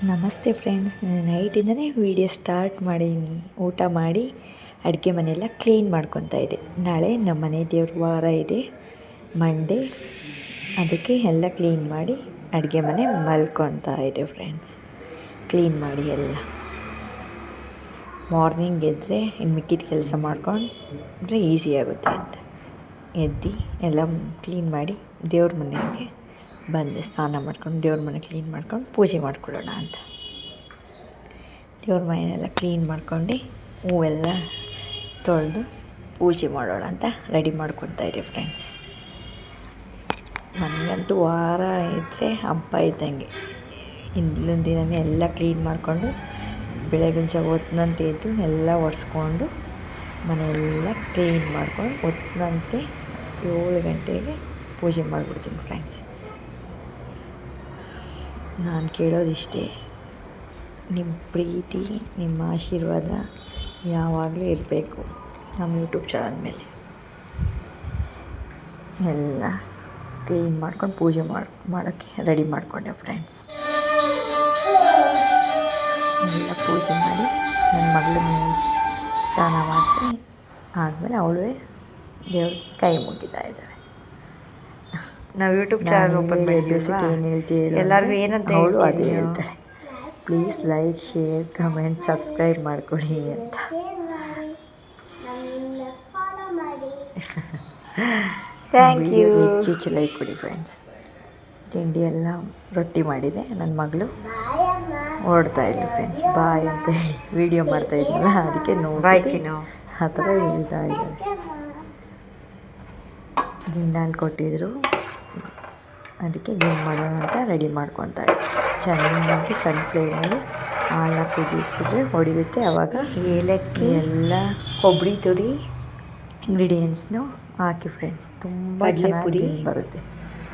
ನಮಸ್ತೆ ಫ್ರೆಂಡ್ಸ್, ನಾನು ನೈಟಿಂದನೇ video start ಮಾಡೀನಿ. ಊಟ ಮಾಡಿ ಅಡುಗೆ ಮನೆಯೆಲ್ಲ ಕ್ಲೀನ್ ಮಾಡ್ಕೊತಾ ಇದ್ದೆ. ನಾಳೆ ನಮ್ಮ ಮನೆ ದೇವ್ರ ವಾರ ಇದೆ, ಮಂಡೇ. ಅದಕ್ಕೆ ಎಲ್ಲ ಕ್ಲೀನ್ ಮಾಡಿ ಅಡುಗೆ ಮನೆ ಮಲ್ಕೊತಾ ಇದೆ ಫ್ರೆಂಡ್ಸ್. ಕ್ಲೀನ್ ಮಾಡಿ ಎಲ್ಲ ಮಾರ್ನಿಂಗ್ ಎದ್ದರೆ ಇನ್ನು ಮಿಕ್ಕಿದ ಕೆಲಸ ಮಾಡ್ಕೊಂಡ್ರೆ ಈಸಿ ಆಗುತ್ತೆ ಅಂತ ಎದ್ದು ಎಲ್ಲ ಕ್ಲೀನ್ ಮಾಡಿ ದೇವ್ರ ಮನೆಗೆ ಬಂದೆ. ಸ್ನಾನ ಮಾಡ್ಕೊಂಡು ದೇವ್ರ ಮನೆ ಕ್ಲೀನ್ ಮಾಡ್ಕೊಂಡು ಪೂಜೆ ಮಾಡ್ಕೊಳ್ಳೋಣ ಅಂತ ದೇವ್ರ ಮನೆಯೆಲ್ಲ ಕ್ಲೀನ್ ಮಾಡ್ಕೊಂಡು ಹೂವೆಲ್ಲ ತೊಳೆದು ಪೂಜೆ ಮಾಡೋಣ ಅಂತ ರೆಡಿ ಮಾಡ್ಕೊತಾ ಇದ್ದೆ ಫ್ರೆಂಡ್ಸ್. ನನಗಂತೂ ವಾರ ಇದ್ದರೆ ಹಬ್ಬ ಇದ್ದಂಗೆ. ಹಿಂದಿನ ದಿನವೇ ಎಲ್ಲ ಕ್ಲೀನ್ ಮಾಡಿಕೊಂಡು ಬೆಳಗಿನ ಜಾವ ಹೊತ್ತಿನಂತೆ ಎದ್ದು ಎಲ್ಲ ಒರೆಸ್ಕೊಂಡು ಮನೆಯೆಲ್ಲ ಕ್ಲೀನ್ ಮಾಡ್ಕೊಂಡು ಹೊತ್ತಿನಂತೆ 7 ಗಂಟೆಗೆ ಪೂಜೆ ಮಾಡಿಬಿಡ್ತೀನಿ ಫ್ರೆಂಡ್ಸ್. ನಾನು ಕೇಳೋದಿಷ್ಟೇ, ನಿಮ್ಮ ಪ್ರೀತಿ, ನಿಮ್ಮ ಆಶೀರ್ವಾದ ಯಾವಾಗಲೂ ಇರಬೇಕು ನಮ್ಮ ಯೂಟ್ಯೂಬ್ ಚಾನಲ್ ಮೇಲೆ. ಎಲ್ಲ ಕ್ಲೀನ್ ಮಾಡ್ಕೊಂಡು ಪೂಜೆ ಮಾಡೋಕ್ಕೆ ರೆಡಿ ಮಾಡಿಕೊಂಡೆ ಫ್ರೆಂಡ್ಸ್. ಎಲ್ಲ ಪೂಜೆ ಮಾಡಿ ನನ್ನ ಮಗಳನ್ನ ಸ್ನಾನ ಮಾಡಿಸಿ ಆದಮೇಲೆ ಅವಳೇ ದೇವ್ರ ಕೈ ಮುಗಿತಾ ಇದ್ದಾಳೆ. ನಾವು ಯೂಟ್ಯೂಬ್ ಚಾನಲ್ ಓಪನ್ ಮಾಡಿದ್ವಿ. ಏನು ಹೇಳ್ತೀವಿ ಎಲ್ಲರಿಗೂ ಏನಂತ ಅವಳು ಅದೇ ಹೇಳ್ತಾಳೆ, please like, share, comment, subscribe ಮಾಡಿಕೊಡಿ ಅಂತ. Thank you. ಹೆಚ್ಚು ಲೈಕ್ ಕೊಡಿ ಫ್ರೆಂಡ್ಸ್. ತಿಂಡಿ ಎಲ್ಲ ರೊಟ್ಟಿ ಮಾಡಿದೆ. ನನ್ನ ಮಗಳು ಓಡ್ತಾ ಇಲ್ಲ ಫ್ರೆಂಡ್ಸ್, ಬಾಯ್ ಅಂತ ಹೇಳಿ ವಿಡಿಯೋ ಮಾಡ್ತಾ ಇದ್ನಲ್ಲ, ಅದಕ್ಕೆ ಬಾಯ್ ಚಿನ್ನು ಆ ಥರ ಹೇಳ್ತಾ ಇದ್ದಾರೆ. ಗಿಣ್ಣಲ್ಲಿ ಕೊಟ್ಟಿದ್ರು, ಅದಕ್ಕೆ ಗಿಣ್ಣು ಮಾಡೋಣ ಅಂತ ರೆಡಿ ಮಾಡ್ಕೊತಾರೆ. ಚೆನ್ನಾಗಿ ಸಣ್ಣ ಫ್ಲೇಮಲ್ಲಿ ಹಾಲ ಕುದಿಸಿದ್ರೆ ಹೊಡೆಯುತ್ತೆ. ಆವಾಗ ಏಲಕ್ಕಿ ಎಲ್ಲ ಕೊಬ್ಬರಿ ತುರಿ ಇಂಗ್ರೀಡಿಯೆಂಟ್ಸ್ನು ಹಾಕಿ ಫ್ರೆಂಡ್ಸ್, ತುಂಬ ಪುಡಿ ಬರುತ್ತೆ.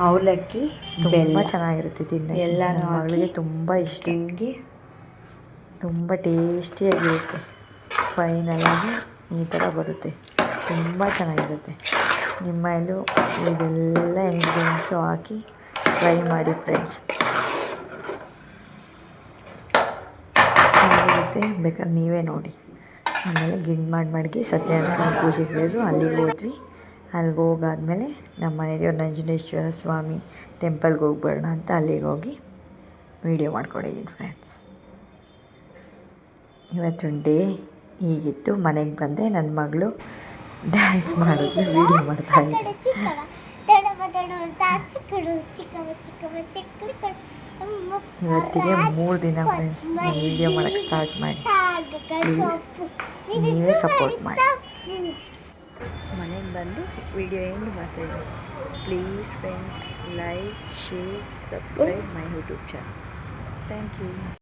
ಅವಲಕ್ಕಿ ತುಂಬ ಚೆನ್ನಾಗಿರುತ್ತೆ ತಿನ್ನೋ. ಎಲ್ಲ ಮಗಳಿಗೆ ತುಂಬ ಇಷ್ಟ. ತುಂಬ ಟೇಸ್ಟಿಯಾಗಿರುತ್ತೆ. ಫೈನಲಾಗಿ ಈ ಥರ ಬರುತ್ತೆ, ತುಂಬ ಚೆನ್ನಾಗಿರುತ್ತೆ. ನಿಮ್ಮ ಎಲ್ಲೂ ಇದೆಲ್ಲ ಇಂಗ್ರೀಡಿಯೆಂಟ್ಸು ಹಾಕಿ ಫ್ರೈ ಮಾಡಿ ಫ್ರೆಂಡ್ಸ್, ಚೆನ್ನಾಗಿರುತ್ತೆ. ಬೇಕಾದ್ರೆ ನೀವೇ ನೋಡಿ. ಆಮೇಲೆ ಗಿಣ್ಣು ಮಾಡಿ ಸತ್ಯನಾರಾಯಣ ಪೂಜೆಗೆ ಹೇಳಿದ್ರು, ಅಲ್ಲಿಗೆ ಹೋದ್ವಿ. ಅಲ್ಲಿಗೆ ಹೋಗಾದ್ಮೇಲೆ ನಮ್ಮ ಮನೆ ದೇವ್ರ ನಂಜುಂಡೇಶ್ವರ ಸ್ವಾಮಿ ಟೆಂಪಲ್ಗೆ ಹೋಗ್ಬೇಡ ಅಂತ ಅಲ್ಲಿಗೆ ಹೋಗಿ ವೀಡಿಯೋ ಮಾಡ್ಕೊಂಡಿದ್ದೀನಿ ಫ್ರೆಂಡ್ಸ್. ಇವತ್ತಿನ ಡೇ ಹೀಗಿತ್ತು. ಮನೆಗೆ ಬಂದೆ, ನನ್ನ ಮಗಳು ಡ್ಯಾನ್ಸ್ ಮಾಡೋದು ವೀಡಿಯೋ ಮಾಡ್ತಾಯಿದ್ದೆ. ಇವತ್ತಿಗೆ 3 ದಿನ ಫ್ರೆಂಡ್ಸ್ ನಾನು ವೀಡಿಯೋ ಮಾಡೋಕ್ಕೆ ಸ್ಟಾರ್ಟ್ ಮಾಡಿ. ಪ್ಲೀಸ್ ನೀವೇ ಸಪೋರ್ಟ್ ಮಾಡಿ. ಮನೆಗೆ ಬಂದು ವೀಡಿಯೋ ಎಂಡ್ ಮಾಡ್ತಾಯಿದ್ದೀನಿ. Please friends, like, share, subscribe my YouTube channel. Thank you.